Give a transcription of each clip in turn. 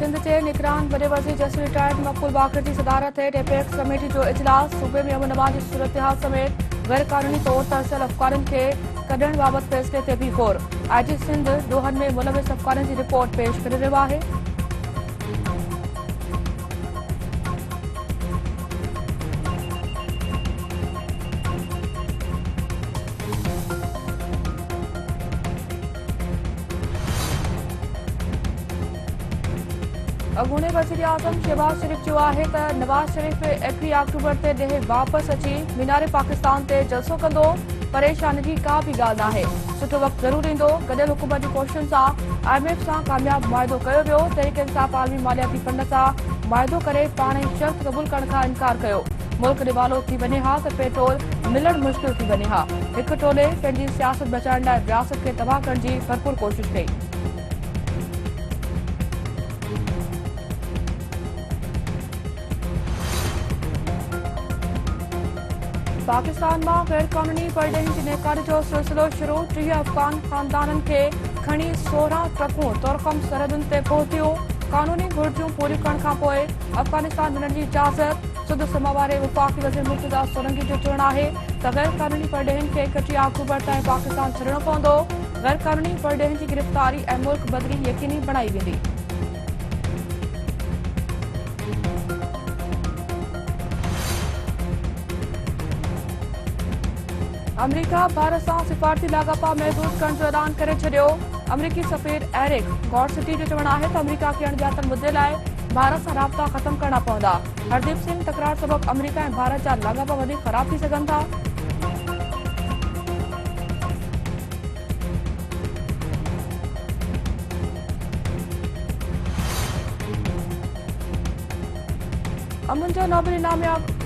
सिंध के निगरान वॾे वज़ीर जस्टिस रिटायर्ड मकबूल बाक़र की सदारत हेठि एपेक्स कमेटी जो इजलास सूबे में अमन-अमान जी सूरत-हाल समेत गैर क़ानूनी तौर तरसियल अफ़गारनि खे कढण बाबति फ़ैसिले ते भी गौर। IG सिंध ॾोहनि में मुलविस अफ़गारनि जी रिपोर्ट पेश करे रहियो आहे। अॻूणे वज़ीर आज़म शहबाज शरीफ़ चयो आहे त नवाज़ शरीफ़ 21 अक्टूबर ते ॾहे वापसि अची मीनार पाकिस्तान ते जलसो कंदो। परेशानी जी का बि ॻाल्हि नाहे। सुठो वक़्तु ज़रूरु ईंदो। गॾियल हुकूमत जी कोशिशुनि सां IMF सां कामयाब मुआहिदो कयो वियो। तहरीक इंसाफ़ आलमी मालियाती फंड सां मुआहिदो करे पाण ई शर्त क़बूल करण खां इनकार कयो। मुल्क दिवालो थी वञे हा त पेट्रोल मिलणु मुश्किल थी वञे हा। हिक टोले पंहिंजी सियासत बचाइण लाइ रियासत खे तबाह करण जी भरपूर कोशिश कई। पाकिस्तान में गैर कानूनी परडेही की नेकारी जो सिलसिलो शुरू। 30 अफ़गान ख़ानदाननि खे खणी 16 ट्रकूं तुर्कम सरहदुनि ते पहुतियूं। कानूनी घुर्जूं पूरी करण खां पोइ अफ़गानिस्तान वञण जी इजाज़त। सुद समा वारे वफ़ाक़ी वज़ीर मुर्तज़ा सोलंकी जो चवणु आहे त गैर कानूनी परडेहिनि खे 31 अक्टूबर ताईं पाकिस्तान छॾणो पवंदो। गैर कानूनी परडेहिनि जी गिरफ़्तारी ऐं मुल्क बदिली यकीनी बणाई वेंदी। अमरीका भारत सां सिफ़ारती लाॻापा महदूद करण जो ऐलान करे छॾियो। अमरीकी सफ़ीर एरिक गॉडसिटी जो चवणु आहे त अमरीका खे अणॼातल मुद्दे लाइ भारत सां राब्ता ख़त्म करणा पवंदा। हरदीप सिंह तकरार सबबि अमरीका ऐं भारत जा लाॻापा वधीक ख़राब थी सघनि था। अमन जो नोबेल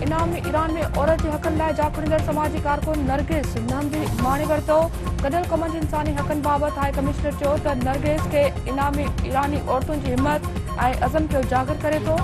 इनामी ईरान में औरत जे हक़नि लाइ जाकुड़ींदड़ समाजी कारकुन नरगिस नमदी माणे वरितो। गॾियल क़ौमुनि जी इंसानी हक़नि बाबति हाई कमिश्नर चयो त नरगिस खे इनामी ईरानी औरतुनि जी हिम्मत ऐं अज़म खे उजागर करे थो।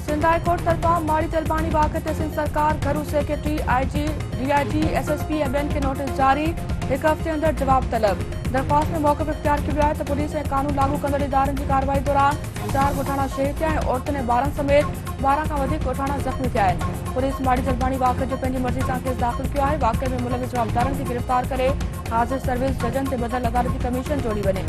सिंध हाई कोर्ट तरफ़ां माड़ी जलबानी वाक़े ते सिंध सरकार घरू सेक्रेटरी IG DIG SSP ऐं ॿियनि खे नोटिस जारी। हिक हफ़्ते अंदरि जवाब तलब। दरख़्वास्त में मौक़िफ़ इख्तियार कयो वियो आहे त पुलिस ऐं कानून लागू कंदड़ इदारनि जी कार्रवाई दौरान 4 ॻोठाणा शहीद थिया ऐं औरतुनि ऐं ॿारनि समेत 12 खां वधीक ॻोठाणा ज़ख़्मी थिया आहिनि। पुलिस माड़ी जलबानी वाक़े जो पंहिंजी मर्ज़ी सां केस दाख़िल कयो आहे। वाक़े में मुलविस जवाबदारनि खे गिरफ़्तार करे हाज़िर सर्विस जजनि ते ॿधल अदालती कमीशन जोड़ी वञे।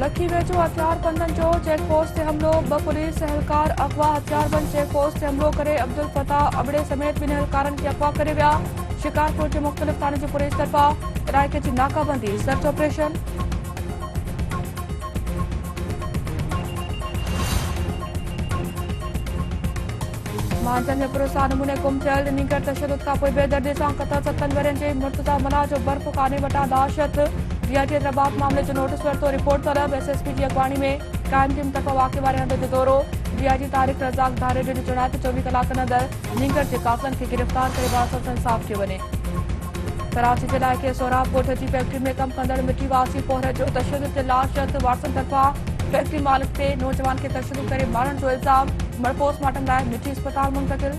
लखी वेझो हथियारबंदनि जो चेकपोस्ट ते हमिलो। 2 पुलिस एहलकार अगवा हथियारबंद चेकपोस्ट ते हमिलो करे अब्दुल फताह अबड़े समेत 2 एहलकारनि खे अगवा करे विया। शिकारपुर जे मुख़्तलिफ़ थाने जी पुलिस तरफ़ां इलाइक़े जी नाकाबंदी सर्च ऑपरेशन। मांझंदि में पुरस्कार नमूने गुम थियल नीगर तशदुद खां पोइ बेदर्दी सां क़तल 7 वरियनि जे मुर्तज़ा मल्हा जो बर्फ़ खाने वटां लाशत। DIG हैदराबाद मामले जो नोटिस वरितो। रिपोर्ट तलब। SSP जी अॻवानी में क़ाइम टीम तरफ़ां वाक़े वारे हंध जो दौरो। DIG तारिक रज़ाक धारेडे जो चवणु आहे त 24 कलाकनि अंदरि नीगर जे कातिलनि खे गिरफ़्तार करे वारसनि सां इंसाफ़ कयो वञे। कराची जे इलाइक़े सोराब ॻोठ जी फैक्ट्री में कमु कंदड़ मिटी वासी पोहर जो तशदुद ते लाशत। वारसनि तरफ़ां फैक्ट्री मालिक ते नौजवान खे तशदुद करे मारण जो इल्ज़ाम। पोस्टमार्टम लाइ मिठी अस्पताल मुंतक़िल।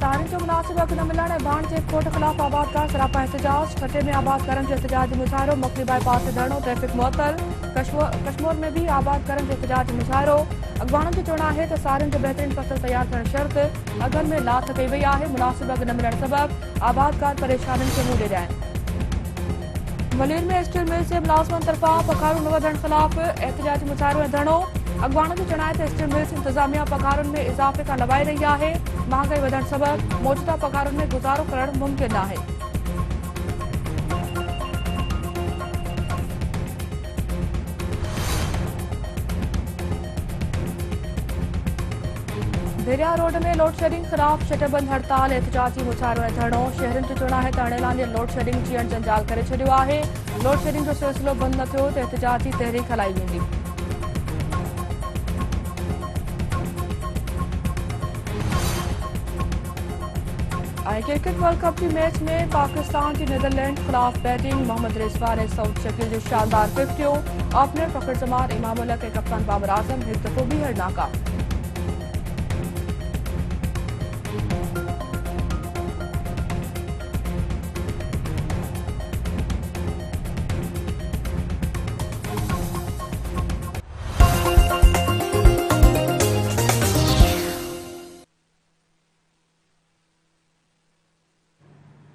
साड़ियुनि जो मुनासिब अघु न मिलण ऐं भाण जे खोट ख़िलाफ़ आबादकार सरापा एहतजाज। खटे में आबादकारनि जो एहतजाजी मुज़ाहिरो। मकली बाईपास ते धरणो। ट्रैफ़िक मुअतल। कश्मीर में भी आबादकारनि जो एहतजाजी मुज़ाहिरो। अॻवाननि जो चवणु आहे त साड़ियुनि जो बहितरीन फ़सुल तयार करण शर्त। अघनि में लाथ कई वई आहे। मुनासिब अघु न मिलण सबबि आबादकार परेशानियुनि खे मुंहुं ॾिया आहिनि। मलीर में स्टील मिल जे मुलाज़िमनि तरफ़ां पघारूं न वधण ख़िलाफ़ एहतजाजी मुज़ाहिरो ऐं धरणो। अॻवाननि जो चवणु आहे त स्टील मिल्स इंतिज़ामिया पघारुनि में इज़ाफ़े खां लवाए रही आहे। महांगाई वधण सबबि मौजूदा पघारुनि में गुज़ारो करणु मुमकिन आहे। झेरिया रोड में लोड शेडिंग खिलाफ शटरबंद हड़ताल एहतजाजी मुजाहिरो ऐं धरणो शहरनि जो चवणु आहे त अणेलानी लोड शेडिंग जीअण जंजाल करे छॾियो आहे। लोड शेडिंग जो सिलसिलो बंदि न थियो त एहतजाजी तहरीक हलाई वेंदी। क्रिकेट वर्ल्ड कप के मैच में पाकिस्तान की नीदरलैंड खिलाफ बैटिंग मोहम्मद रिजवान ने सऊद शकील जो शानदार 50 ओपनर फखर जमान इमामुल्लाह के कप्तान बाबर आजम एक दफ़ो ॿीहर नाकाम।